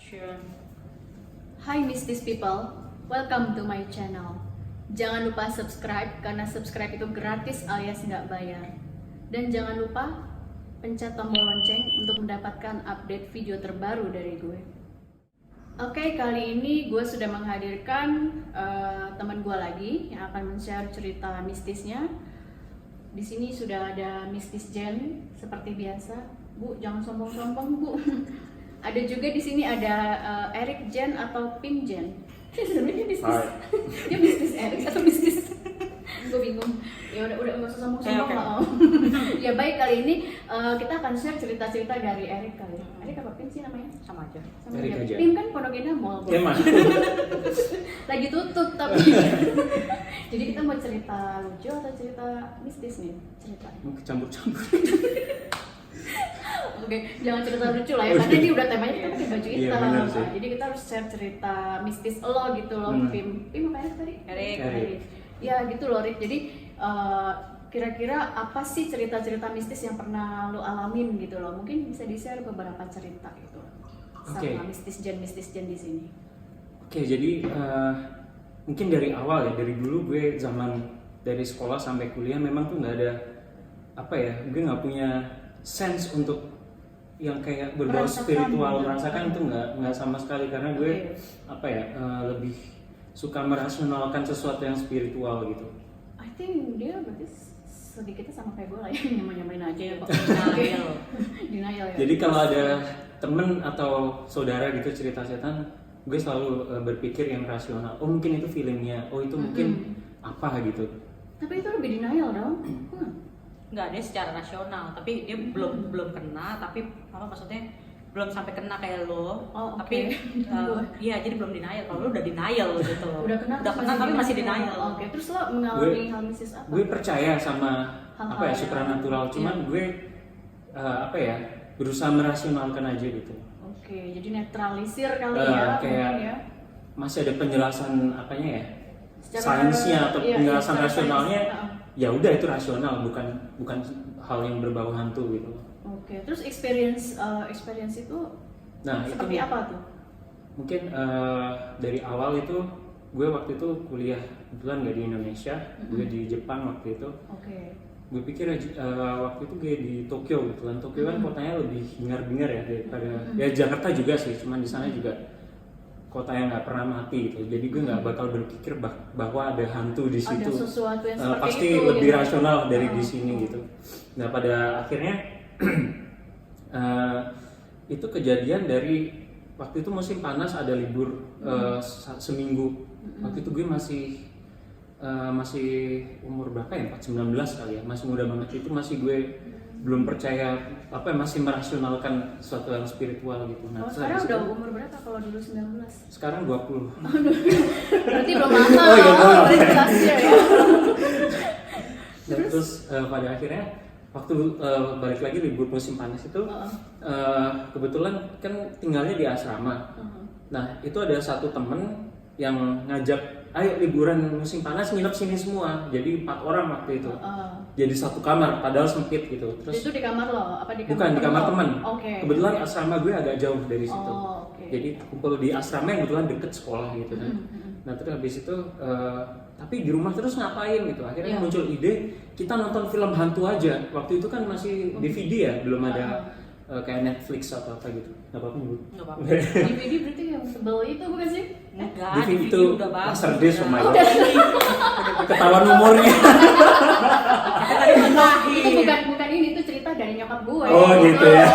Sure. Hi Mistis people, welcome to my channel. Jangan lupa subscribe karena subscribe itu gratis alias nggak bayar. Dan jangan lupa pencet tombol lonceng untuk mendapatkan update video terbaru dari gue. Oke, kali ini gue sudah menghadirkan teman gue lagi yang akan men-share cerita mistisnya. Di sini sudah ada Mistis Jen seperti biasa. Bu, jangan sombong-sombong, Bu. Ada juga di sini ada Eric Jen atau Pim Jen. Sebenarnya mistis. Dia mistis Eric atau mistis? Gue bingung. Ya udah nggak usah sombong-sombong lah. Ya baik, kali ini kita akan share cerita-cerita dari Eric kali. Eric apa Pim sih namanya? Sama aja. Sama Eric aja. Pim kan Pondok Indah Mall. Ya mas. Lagi tutup tapi. Jadi kita mau cerita lucu atau cerita mistis nih? Cerita. Mau campur-campur. Oke, jangan cerita lucu lah ya, karena ini udah temanya kita pakai baju Iya, hitam. benar sih. Jadi kita harus share cerita mistis lo gitu loh, Pim. Pim apa Eric tadi? Eric. Ya gitu loh, Rick. Jadi kira-kira apa sih cerita-cerita mistis yang pernah lo alamin gitu loh? Mungkin bisa di-share beberapa cerita gitu sama Oke. mistis Jen di sini. Oke, jadi mungkin dari awal ya, dari dulu gue zaman dari sekolah sampai kuliah memang tuh nggak ada apa ya, gue nggak punya sense untuk yang kayak berbau Merasakan spiritual, gitu. merasakan tuh nggak sama sekali karena gue apa ya lebih suka merasionalkan sesuatu yang spiritual gitu. I think dia berarti sedikitnya sama kayak gue lah ya, nyamain aja ya Pak. Denial. Denial ya. Jadi kalau ada temen atau saudara gitu cerita setan, gue selalu berpikir yang rasional. Oh mungkin itu feelingnya, oh itu mungkin apa gitu. Tapi itu lebih denial dong. Nggak, dia secara rasional, tapi dia belum kena, tapi apa maksudnya belum sampai kena kayak lo. Oh, tapi oke. iya, jadi belum denial. Kalau lo udah denial gitu. Udah kena tapi masih denial. Oke, terus lo mengalami hal mistis apa? Gue percaya sama Hal-hal apa ya yang- supranatural, cuman iya. gue apa ya berusaha merasionalkan aja gitu. Oke, jadi netralisir kali Eh, ya, kayak mungkin ya. Masih ada penjelasan apanya ya, Secara- sainsnya atau iya, penjelasan secara rasionalnya. sains. Ya udah itu rasional, bukan hal yang berbau hantu gitu. Oke, terus experience itu Nah seperti itu apa tuh? mungkin dari awal itu gue waktu itu kuliah kebetulan nggak di Indonesia, gue di Jepang waktu itu. Oke. Gue pikir waktu itu gue di Tokyo gitu kan. Tokyo kan kotanya lebih hingar-bingar ya daripada ya Jakarta juga sih, cuman di sana juga kota yang nggak pernah mati gitu. Jadi gue nggak bakal berpikir bahwa ada hantu di situ. Ada sesuatu yang seperti Pasti itu, lebih gitu. rasional dari di sini gitu. Nah pada akhirnya itu kejadian dari waktu itu musim panas, ada libur seminggu. Waktu itu gue masih umur berapa ya, 19 kali ya, masih muda banget. Itu masih gue belum percaya masih merasionalkan sesuatu yang spiritual gitu. Kalau terus sekarang habis udah itu- umur berapa kalau dulu 19? sekarang 20. Berarti belum lama. Oh iya, belum. Berarti rahasia ya. Dan terus pada akhirnya waktu balik lagi libur musim panas itu kebetulan kan tinggalnya di asrama. Nah itu ada satu temen yang ngajak, ayo liburan musim panas nginep sini semua. Jadi 4 orang waktu itu. Jadi satu kamar, padahal sempit gitu. Terus Itu di kamar lo? Apa di kamar? bukan di kamar lo? teman. Oke. Kebetulan asrama gue agak jauh dari situ. Oh, oke. Jadi kumpul di asrama yang kebetulan deket sekolah gitu kan. Nah terus habis itu tapi di rumah terus ngapain gitu. Akhirnya Iya. muncul ide kita nonton film hantu aja. Waktu itu kan masih DVD ya, belum ada kayak Netflix atau apa gitu. Nggak apa-apa Bu. Nggak apa-apa. DVD berarti yang sebel itu bukan sih? Enggak, DVD itu udah bagus. Laserdisc, oh my Udah. god. Ketahuan umurnya. Itu bukan ini, itu cerita dari nyokap gue. Oh, gitu ya.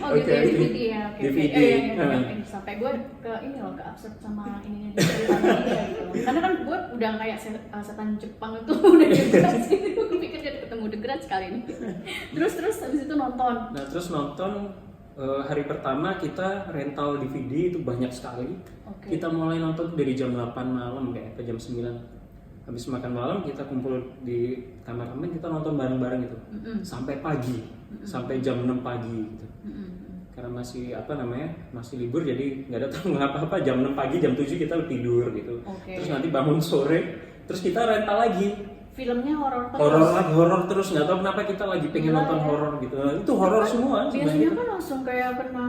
Oh gitu ya, Oke. DVD ya. Oke, oke. DVD. Iya. Sampai gue ke ini loh, ke absurd sama ininya ceritanya dia gitu. Karena kan gue udah kayak setan Jepang itu udah jelas gitu. Gue pikir dia ketemu The Grudge kali ini. Terus habis itu nonton. Nah terus nonton hari pertama kita rental DVD itu banyak sekali. Oke. Kita mulai nonton dari jam 8 malam kayak ke jam 9. Habis makan malam kita kumpul di kamar temen, kita nonton bareng-bareng gitu. Sampai pagi, sampai jam 6 pagi gitu. Karena masih libur jadi nggak ada tanggung apa-apa. Jam 6 pagi, jam 7 kita tidur gitu. Oke. Terus nanti bangun sore, terus kita rental lagi. Filmnya horor terus nggak tahu kenapa kita lagi pengen Gila, nonton ya. horor gitu. Itu horor semua Biasanya sebenarnya. kan langsung kayak kena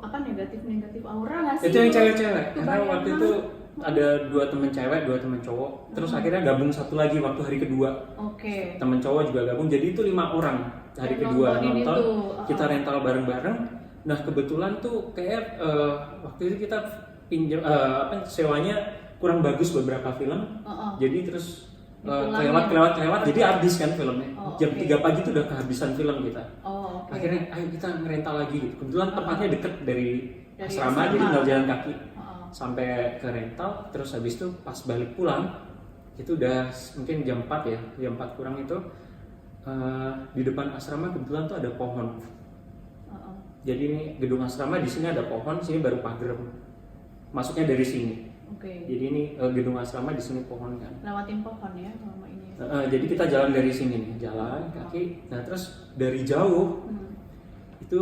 apa negatif aura nggak sih? Itu yang cewek-cewek, karena Kebayang. waktu itu ada 2 temen cewek, 2 temen cowok. Terus akhirnya gabung satu lagi waktu hari kedua. Oke. Temen cowok juga gabung, jadi itu 5 orang hari Yang kedua nontonin nonton. itu. Kita rental bareng-bareng. Nah kebetulan tuh kayak waktu itu kita pinjam sewanya kurang bagus beberapa film. Jadi terus kelewat, jadi habis kan filmnya. Jam 3 pagi tuh udah kehabisan film kita. Akhirnya ayo kita ngerental lagi gitu. Kebetulan tempatnya deket dari asrama, jadi tinggal jalan kaki sampai ke rental. Terus habis itu pas balik pulang itu udah mungkin jam 4 ya, jam 4 kurang itu di depan asrama kebetulan tuh ada pohon. Jadi ini gedung asrama, di sini ada pohon, sini baru pagar. Masuknya dari sini. Jadi ini gedung asrama, di sini pohon kan. Lewatin pohon ya selama ini. Jadi kita jalan dari sini nih, jalan kaki. Nah terus dari jauh itu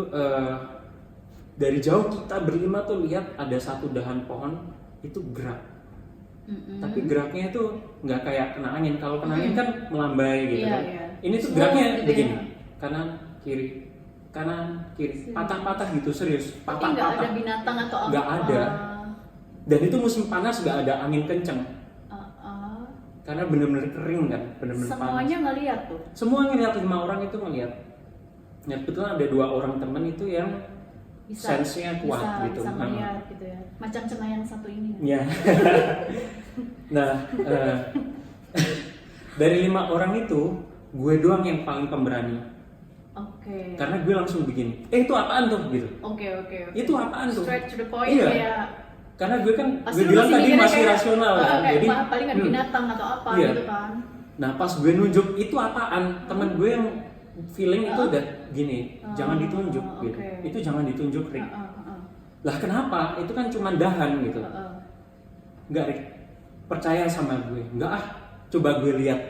dari jauh kita berlima tuh lihat ada satu dahan pohon itu gerak. Tapi geraknya itu nggak kayak kena angin. Kalau kena angin kan melambai gitu kan. Ini tuh geraknya begini, kanan kiri, patah-patah gitu, serius. Tapi nggak ada binatang atau apa? Nggak ada. Dan itu musim panas, nggak ada angin kenceng. Karena bener-bener kering kan, bener-bener panas. Semuanya ngeliat tuh. Semua ngeliat, 5 orang itu ngeliat. Ya kebetulan ada 2 orang temen itu yang sense-nya kuat gitu. Bisa ngeliat gitu ya. Macam Cena yang satu ini. Ya. Nah, dari 5 orang itu, gue doang yang paling pemberani. Karena gue langsung begini, itu apaan tuh gitu. Itu apaan tuh? Straight to the point. Iya. Ya. Karena gue kan, Pasti gue bilang tadi masih kayak, rasional kan. Jadi paling ada binatang atau apa iya. gitu kan. Nah pas gue nunjuk itu apaan, temen gue yang feeling itu udah gini, jangan ditunjuk gitu. Itu jangan ditunjuk, Rick. Lah kenapa? Itu kan cuma dahan gitu. Enggak, Rick. Percaya sama gue. Enggak coba gue lihat.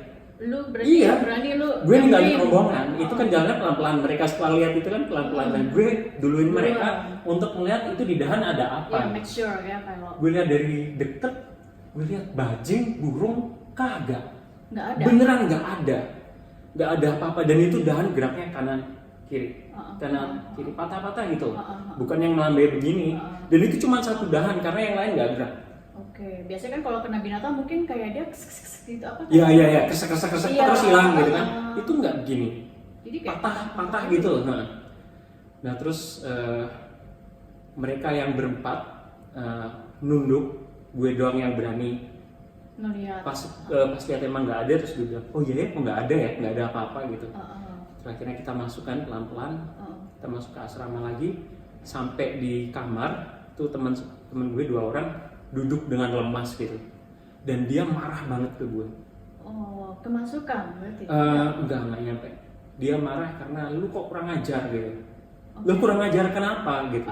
Lu berarti berani lu. Gue ninggalin rombongan, itu kan jalannya pelan-pelan. Mereka setelah lihat itu kan pelan-pelan. Dan gue duluin mereka untuk melihat itu di dahan ada apa. Make sure ya kalau. Gue lihat dari deket, gue lihat bajing, burung, kagak. Nggak ada. Beneran nggak ada apa-apa. Dan itu dahan geraknya kanan kiri, kanan kiri, patah-patah gitu. Bukan yang melambai begini. Dan itu cuma satu dahan karena yang lain nggak gerak. Biasanya kan kalau kena binatang mungkin kayak dia gitu apa? Iya, kresek terus hilang gitu kan. Itu nggak begini. Jadi kayak patah gitu. Nah terus mereka yang berempat nunduk, gue doang yang berani. ngeliat. Pas lihat emang nggak ada, terus gue bilang, oh iya ya, nggak ada ya, nggak ada apa-apa gitu. Terus akhirnya kita masukkan pelan-pelan, kita masuk ke asrama lagi, sampai di kamar tuh teman gue 2 orang duduk dengan lemas gitu, dan dia marah banget ke gue. Kemasukan berarti? Enggak nyampe. Dia marah karena lu kok kurang ajar gitu. Lu kurang ajar kenapa gitu?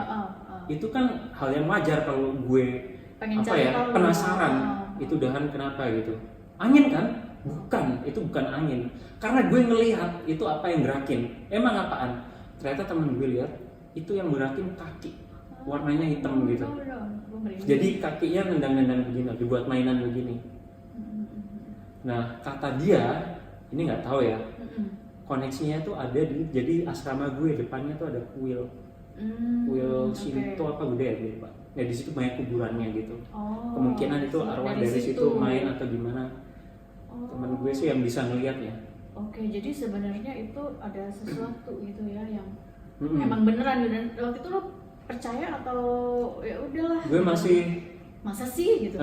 Itu kan hal yang wajar kalau gue pengen apa ya tahu. penasaran itu dahan kenapa gitu. Angin kan? Bukan, itu bukan angin. Karena gue ngelihat itu apa yang gerakin. Emang apaan? Ternyata temen gue lihat itu yang gerakin kaki. Warnanya hitam gitu. Jadi kakinya nendang-nendang begini, dibuat mainan begini. Nah kata dia, ini nggak tahu ya, koneksinya tuh ada jadi asrama gue depannya tuh ada kuil Shinto apa Buddha ya Pak. Ya di situ banyak kuburannya gitu. Kemungkinan itu arwah dari situ main atau gimana. Temen gue sih yang bisa ngeliat ya. Jadi sebenarnya itu ada sesuatu gitu ya yang emang beneran. Dan waktu itu lo percaya atau ya udahlah? Gue masih masa sih gitu.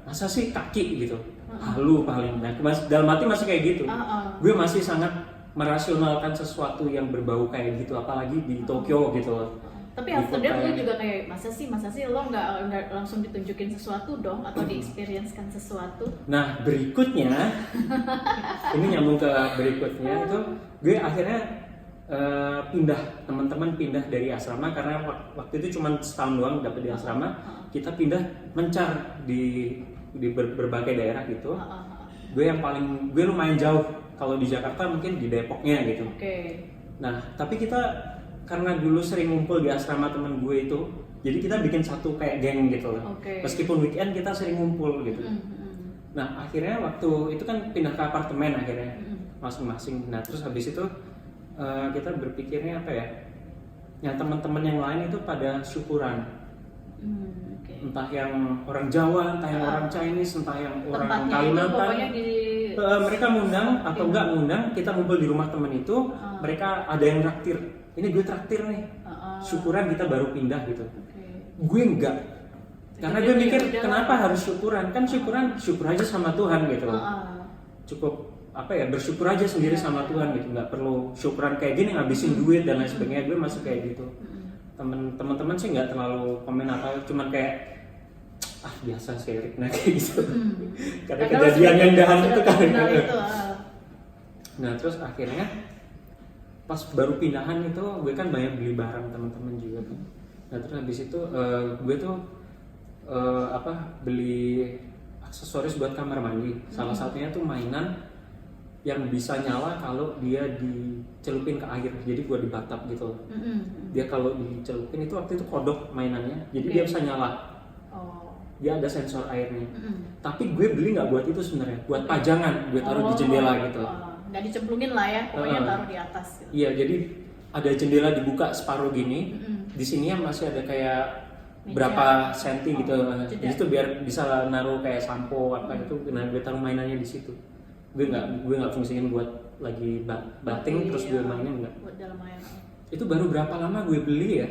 Masa sih kaki gitu. Halu paling. Nah, dalam hati masih kayak gitu. Gue masih sangat merasionalkan sesuatu yang berbau kayak gitu, apalagi di Tokyo gitu. Tapi after that lo juga kayak masa sih lo nggak langsung ditunjukin sesuatu dong atau di-experience-kan sesuatu. Nah berikutnya ini nyambung ke berikutnya itu gue akhirnya teman-teman pindah dari asrama karena waktu itu cuma setahun doang dapat di asrama. Kita pindah mencar di berbagai daerah gitu. Gue lumayan jauh. Kalau di Jakarta mungkin di Depoknya gitu. Nah tapi kita karena dulu sering ngumpul di asrama temen gue itu, jadi kita bikin satu kayak geng gitu loh. Meskipun weekend kita sering ngumpul gitu. Nah akhirnya waktu itu kan pindah ke apartemen akhirnya masing-masing. Nah terus habis itu kita berpikirnya apa ya? yang teman-teman yang lain itu pada syukuran. Oke. Entah yang orang Jawa, entah yang orang Chinese, entah yang orang Tempatnya itu Kalimantan. pokoknya di Mereka ngundang atau enggak ngundang, kita ngumpul di rumah temen itu, mereka ada yang traktir. Ini gue traktir nih. Syukuran kita baru pindah gitu. Gue enggak. Karena gue mikir kenapa harus syukuran? Kan syukuran syukur aja sama Tuhan gitu. Cukup apa ya, bersyukur aja sendiri sama Tuhan gitu, nggak perlu syukuran kayak gini ngabisin duit dan lain sebagainya. Gue masuk kayak gitu. Teman-teman sih nggak terlalu komen apa, cuman kayak biasa sih nah kayak gitu. Karena kejadian yang dahan itu kan. Nah terus akhirnya pas baru pindahan itu gue kan banyak beli barang teman-teman juga kan. Nah terus habis itu gue tuh beli aksesoris buat kamar mandi. Salah satunya tuh mainan yang bisa nyala kalau dia dicelupin ke air, jadi buat di batap gitu. Dia kalau dicelupin itu waktu itu kodok mainannya, jadi dia bisa nyala. Dia ada sensor airnya. Tapi gue beli nggak buat itu sebenarnya, buat pajangan, gue taruh di jendela gitu. Nggak dicemplungin lah ya, pokoknya taruh di atas. Gitu. Iya, jadi ada jendela dibuka separuh gini. Di sini ya masih ada kayak meja, berapa senti gitu. Di situ biar bisa naruh kayak sampo apa itu. Nah, gue taruh mainannya di situ. Gue nggak fungsiin buat lagi batting terus gue mainin nggak. Buat dalam air. Itu baru berapa lama gue beli ya?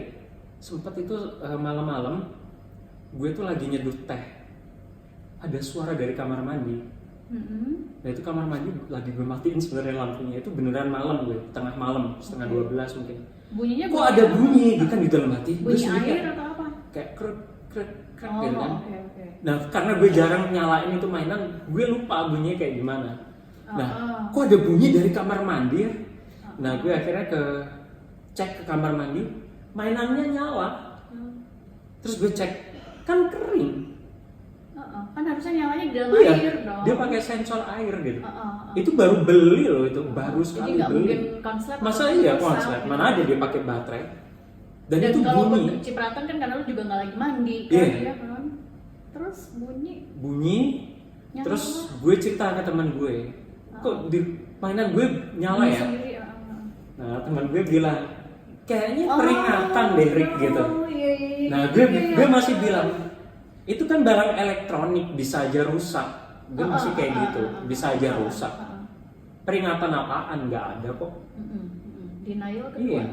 Sempet itu malam-malam gue tuh lagi nyeduh teh. Ada suara dari kamar mandi. Nah itu kamar mandi lagi gue matiin sebenarnya lampunya. Itu beneran malam gue, tengah malam, setengah 12 mungkin. Bunyinya kok ada bunyi? Gue kan di dalam hati. Bunyi air atau apa? Kayak krek gitu kan. Okay. Nah karena gue jarang nyalain itu mainan, gue lupa bunyinya kayak gimana. Nah kok ada bunyi dari kamar mandi ya? Nah gue akhirnya cek ke kamar mandi, mainannya nyala. Terus gue cek, kan kering. Kan harusnya nyalanya di dalam air dong. Dia pakai sensor air gitu. Itu baru beli loh, itu baru sekali jadi beli. Mungkin konslet. Masa iya konslet? Gitu. Mana ada dia pakai baterai? Dan itu kalau bunyi. cipratan kan karena lu juga nggak lagi mandi, Iya. kan? Terus bunyi. Nyala. Terus gue cerita ke teman gue, kok di mainan gue nyala ya? Sendiri, Nah teman gue bilang, kayaknya peringatan deh Rick gitu. Iya. Nah gue masih bilang, itu kan barang elektronik bisa aja rusak. Gue masih kayak gitu, bisa aja rusak. Peringatan apaan? Nggak ada kok. Denial kedua. Iya.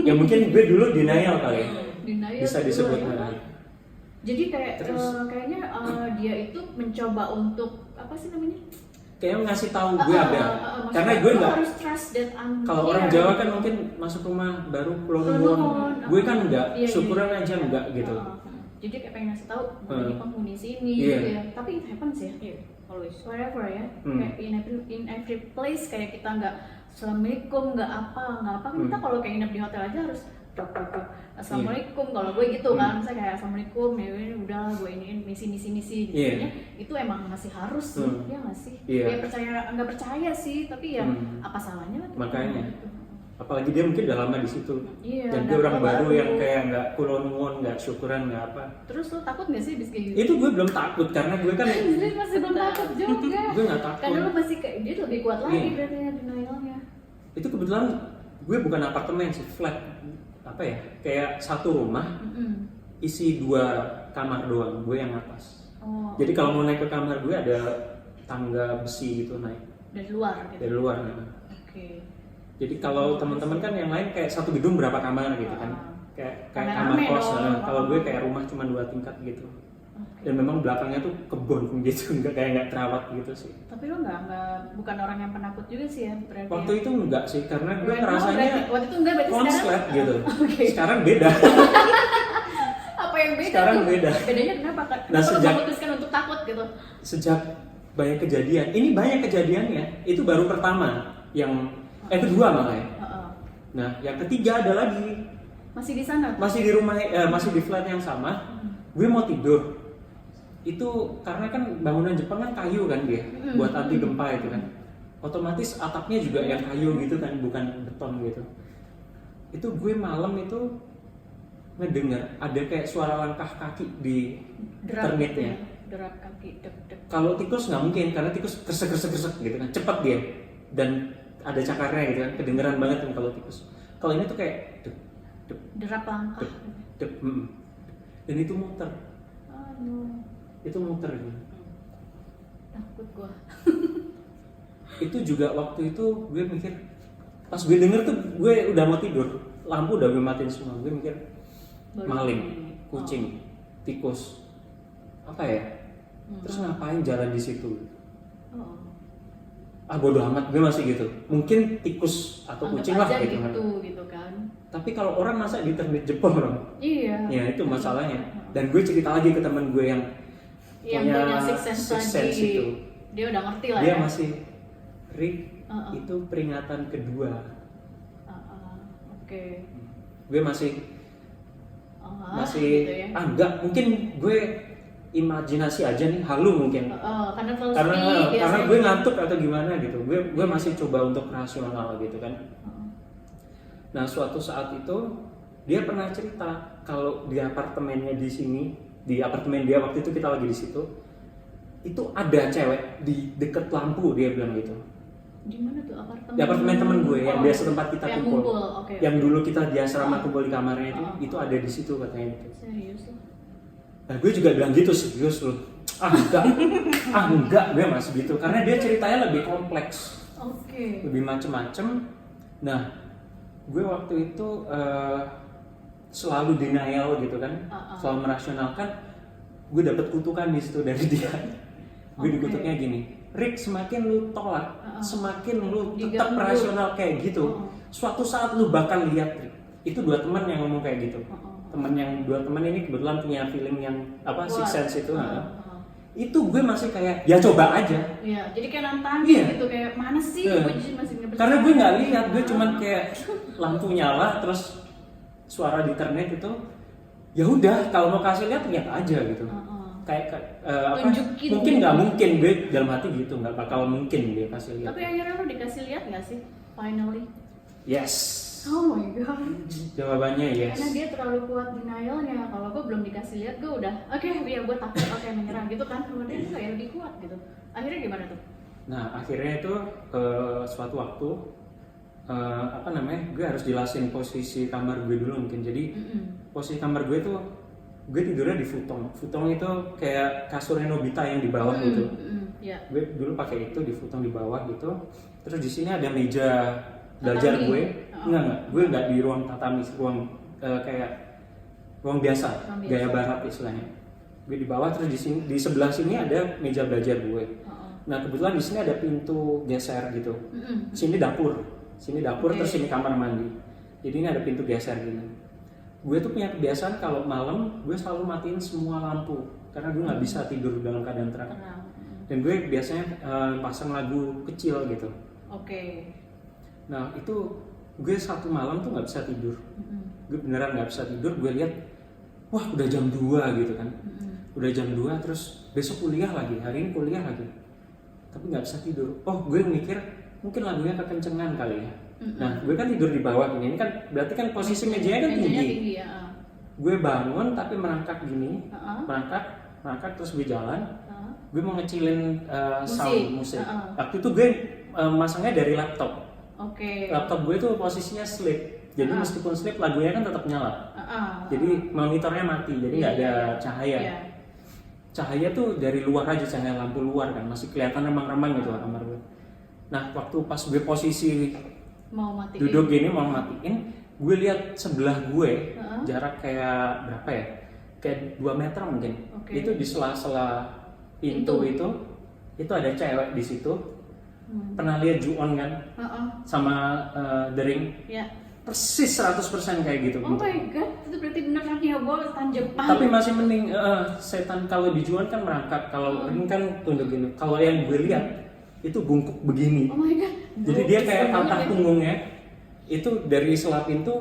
Ya mungkin gue dulu denial kali. Denial bisa disebut ya. Jadi kayaknya dia itu mencoba untuk apa sih namanya? Kayak ngasih tahu gue ada. Karena gue nggak. Kalau orang Jawa kan mungkin masuk rumah baru pulau nuwun. Gue kan enggak. Syukuran aja enggak gitu. Jadi kayak pengen ngasih tahu ini penghuni sini gitu ya. Tapi it happens ya. Always. Wherever ya. Kayak in every place kayak kita nggak assalamualaikum nggak apa. Kita kalau kayak nginep di hotel aja harus assalamualaikum. Kalau gue gitu kan, saya kayak assalamualaikum ya udah gue iniin misi gitu. Itu emang masih harus sih, ya nggak sih? Ya percaya nggak percaya sih, tapi ya apa salahnya? Makanya. Apalagi dia mungkin udah lama di situ. Dan dia orang baru yang kayak nggak kulon-kulon, nggak syukuran, nggak apa. Terus lo takut nggak sih bis kayak gitu? Itu gue belum takut karena gue kan. Masih belum takut juga. Gue nggak takut. Karena lo masih kayak dia lebih kuat lagi berarti denialnya. Itu kebetulan gue bukan apartemen sih, flat. Apa ya? Kayak satu rumah isi 2 kamar doang, gue yang atas. Jadi kalau mau naik ke kamar gue ada tangga besi gitu naik. Dari luar gitu. Dari luar ya. Jadi kalau teman-teman kan yang lain kayak satu gedung berapa kamar gitu kan, kayak kamar kos. Kalau gue kayak rumah cuma 2 tingkat gitu. Dan memang belakangnya tuh kebun gitu, nggak terawat gitu sih. Tapi lo bukan orang yang penakut juga sih ya berarti. Waktu itu enggak sih, karena gue rasanya waktu itu enggak, berarti konslet gitu. Sekarang beda. Apa yang beda? Sekarang beda. Bedanya kenapa? Kenapa lo memutuskan untuk takut gitu? Sejak banyak kejadian, ini banyak kejadiannya. Itu baru pertama, yang kedua malah ya. Nah, yang ketiga ada lagi. Masih di sana? Masih di rumah, masih di flat yang sama. Gue mau tidur. Itu karena kan bangunan Jepang kan kayu kan dia, buat anti gempa itu kan. Otomatis atapnya juga yang kayu gitu kan, bukan beton gitu. Itu gue malam itu ngedengar ada kayak suara langkah kaki di ternitnya. Derap kaki, deg-deg. Kalau tikus nggak mungkin, karena tikus kresek gitu kan, cepat dia dan ada cakarnya gitu kan, kedengeran banget kan kalau tikus. Kalau ini tuh kayak dep, Derap langkah. dep, dan itu muter, Aduh, itu muter gitu. takut gua. Itu juga waktu itu gue mikir, pas gue denger tuh gue udah mau tidur, lampu udah gue matiin semua, gue mikir maling, kucing, tikus, apa ya? Terus ngapain jalan di situ? Oh. Ah bodo amat, gue masih gitu. Mungkin tikus atau Anggap kucing lah aja gitu kan. gitu kan. Tapi kalau orang masa di internet Jepang dong? Iya. Ya itu masalahnya. Dan gue cerita lagi ke teman gue yang punya six sense tadi. itu. Dia udah ngerti lah Dia ya. masih, Rick, itu peringatan kedua. Oke. Gue masih Gitu ya. enggak, mungkin gue imajinasi aja nih, halu mungkin. Karena terlalu Karena sepi, karena biasanya. gue ngantuk atau gimana gitu. Gue masih coba untuk rasional gitu kan. Nah, suatu saat itu dia pernah cerita kalau di apartemennya di sini, di apartemen dia waktu itu kita lagi di situ, itu ada cewek di deket lampu, dia bilang gitu. Di mana tuh apartemen? Di apartemen temen gue yang biasa tempat kita yang kumpul. Oke. Yang dulu kita di asrama kumpul di kamarnya itu ada di situ katanya itu. Serius loh. Nah, gue juga bilang gitu, serius loh. Enggak, gue masih gitu karena dia ceritanya lebih kompleks. Oke. Lebih macem-macem. Nah, gue waktu itu selalu denial gitu kan, selalu merasionalkan. Gue dapet kutukan di situ dari dia. Gue dikutuknya gini, Rick, semakin lu tolak, semakin lu tetap Diganggu. rasional kayak gitu, suatu saat lu bakal lihat, Rick. Itu dua teman yang ngomong kayak gitu. Dua teman ini kebetulan punya feeling yang apa, six sense itu. Itu gue masih kayak ya coba aja. Iya, jadi kayak nantangin Iya. gitu, kayak mana sih? Iya. Gue jadi masih nggak Karena percaya. gue nggak lihat, gue cuman kayak lampu nyala terus suara di internet itu, ya udah kalau mau kasih lihat aja gitu. Kayak Tunjukin mungkin gitu. nggak mungkin, gue dalam hati gitu, nggak bakal mungkin dia kasih lihat. Tapi akhirnya lo dikasih lihat nggak sih? Finally. Yes, Oh my god. jawabannya yes. Karena dia terlalu kuat denialnya. Kalau gue belum dikasih lihat, gue udah oke, ya gue takut, oke menyerah gitu kan. Kalau dia enggak, ya lebih kuat gitu. Akhirnya gimana tuh? Nah, akhirnya itu suatu waktu gue harus jelasin posisi kamar gue dulu mungkin. Jadi posisi kamar gue tuh, gue tidurnya di futong. Futong itu kayak kasurnya Nobita yang di bawah gitu. Ya. Gue dulu pakai itu di futong di bawah gitu. Terus di sini ada meja belajar Tatami. gue. Enggak, gue nggak di ruang tatami, ruang kayak ruang biasa, Ruang biasa. gaya barat istilahnya. Gue di bawah, terus di sebelah sini ada meja belajar gue. Nah, kebetulan di sini ada pintu geser gitu. Sini dapur, Oke. terus sini kamar mandi. Jadi ini ada pintu geser gitu. Gue tuh punya kebiasaan kalau malam gue selalu matiin semua lampu karena gue nggak bisa tidur dalam keadaan terang. Dan gue biasanya pasang lagu kecil gitu. Oke. Nah, itu gue satu malam tuh nggak bisa tidur. Gue beneran nggak bisa tidur. Gue lihat, wah udah jam 2 gitu kan. Udah jam 2, terus besok kuliah lagi, hari ini kuliah lagi, tapi nggak bisa tidur. Oh, gue mikir mungkin lagunya kekencengan kali ya. Nah, gue kan tidur di bawah gini. Ini kan berarti kan posisi mejanya kan tinggi. Ya. Gue bangun tapi merangkak gini, merangkak terus gue jalan. Gue mau ngecilin sound musik. Waktu itu gue masangnya dari laptop. Oke. Laptop gue tuh posisinya sleep. Jadi meskipun sleep lagunya kan tetap nyala. Jadi monitornya mati, jadi nggak ada cahaya. Iya. Cahaya tuh dari luar aja, cahaya lampu luar kan, masih kelihatan remang-remang gitu kamar gue. Nah, waktu pas gue posisi Mau matiin. duduk gini mau matiin, gue lihat sebelah gue jarak kayak berapa ya? Kayak 2 meter mungkin. Oke. Itu di sela-sela pintu itu ada cewek di situ. Pernah lihat Ju-on kan? Sama The Ring? Ya. Persis 100% kayak gitu. Oh my god, itu berarti beneran ya gue setan Jepang. Tapi masih mending setan kalau di Ju-on kan merangkak, kalau Ring kan tunduk gini. Kalau yang gue lihat itu bungkuk begini. Oh my god. Jadi dia kayak Serem banget patah ya. punggungnya. Itu dari sela pintu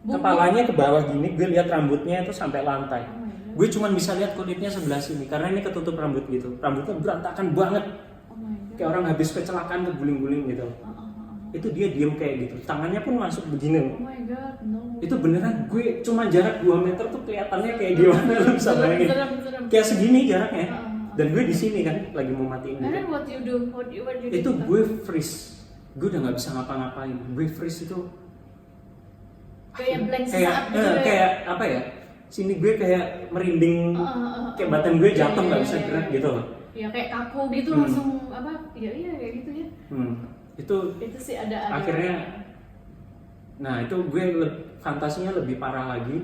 Bungkuk. kepalanya ke bawah gini, gue lihat rambutnya itu sampai lantai. Oh my god. Gue cuma bisa lihat kulitnya sebelah sini karena ini ketutup rambut gitu. Rambutnya berantakan banget. Oh my god. Kayak orang habis kecelakaan keguling-guling gitu. Itu dia diem kayak gitu. Tangannya pun masuk begini. Oh my god, no. Itu beneran gue cuma jarak 2 meter tuh kelihatannya kayak gimana, lu bisa bayangin. Serem. Kayak segini jaraknya. Dan gue di sini kan lagi mau matiin And gitu. then what you do? What you Itu do? gue freeze. Gue udah nggak bisa ngapa-ngapain. Gue freeze itu kayak blank kayak sesaat gitu ya. kayak apa ya, sini gue kayak merinding, kayak badan gue jatuh nggak bisa gerak gitu loh. Ya kayak kaku gitu langsung apa, iya kayak gitu ya. Itu Sih ada akhirnya, nah itu gue fantasinya lebih parah lagi.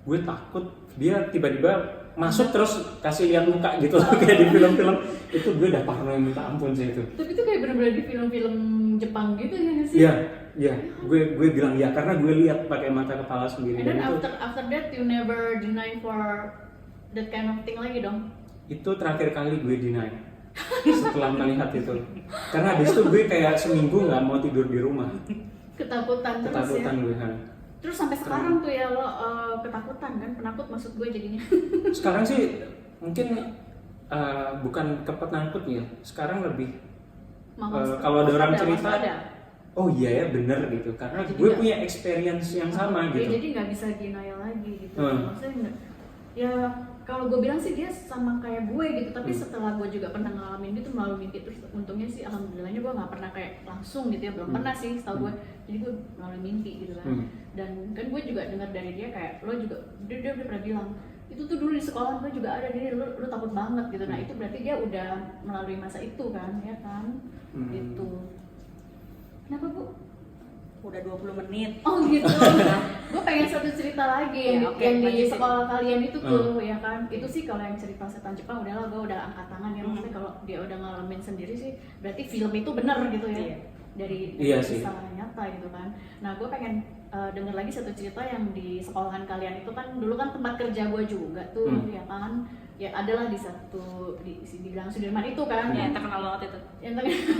Gue takut dia tiba-tiba masuk terus kasih lihat muka gitu kayak di film-film. Itu gue udah parno minta ampun sih itu. Tapi itu kayak bener-bener di film-film Jepang gitu ya nggak sih? Iya, gue bilang ya karena gue lihat pakai mata kepala sendiri. And then dan itu, after that you never deny for that kind of thing lagi dong? itu terakhir kali gue deny setelah melihat itu. Karena habis itu gue kayak seminggu nggak mau tidur di rumah. Ketakutan terus Ketakutan ya? gue. Terus sampai sekarang tuh ya lo ketakutan kan? Penakut maksud gue jadinya. Sekarang sih mungkin bukan ke penakut ya. Sekarang lebih kalau ada orang cerita, oh iya ya bener gitu. Karena Jadi gue nggak- punya experience yang sama Ya, gitu. jadi nggak bisa denial lagi gitu. Maksudnya nggak, ya kalau gue bilang sih dia sama kayak gue gitu, tapi setelah gue juga pernah ngalamin gitu melalui mimpi, terus untungnya sih alhamdulillahnya gue nggak pernah kayak langsung gitu ya, belum pernah sih setahu gue, jadi gue melalui mimpi gitu kan. Dan kan gue juga dengar dari dia kayak lo juga, dia udah pernah bilang itu tuh dulu di sekolah gue juga ada, jadi lu takut banget gitu. Nah itu berarti dia udah melalui masa itu kan, ya kan, gitu. Kenapa Bu? Udah 20 menit. Oh gitu. Gue pengen satu cerita lagi Ya, oke, yang di lanjutin. sekolah kalian itu tuh, ya kan. Itu sih kalau yang cerita setan Jepang udahlah, gue udah angkat tangan ya. Maksudnya kalau dia udah ngalamin sendiri sih, berarti film itu bener gitu ya. Iya. Dari Iya sih. kisah nyata gitu kan. Nah gue pengen denger lagi satu cerita yang di sekolahan kalian itu kan, dulu kan tempat kerja gue juga tuh, ya kan. Ya adalah di satu di Gang Sudirman itu kan. Ya, terkenal banget itu.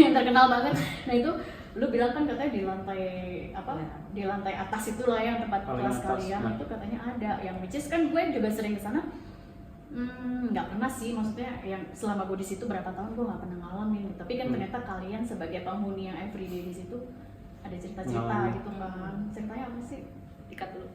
Yang terkenal banget. Nah itu lu bilang kan katanya di lantai apa, di lantai atas itulah yang tempat Paling kelas atas, kalian itu katanya ada, yang which is kan gue juga sering ke sana. Nggak pernah sih, maksudnya yang selama gue di situ berapa tahun gue nggak pernah ngalamin, tapi kan ternyata kalian sebagai penghuni yang everyday di situ ada cerita-cerita Ngalamin. gitu kan. Ceritanya apa sih? Dikat dulu.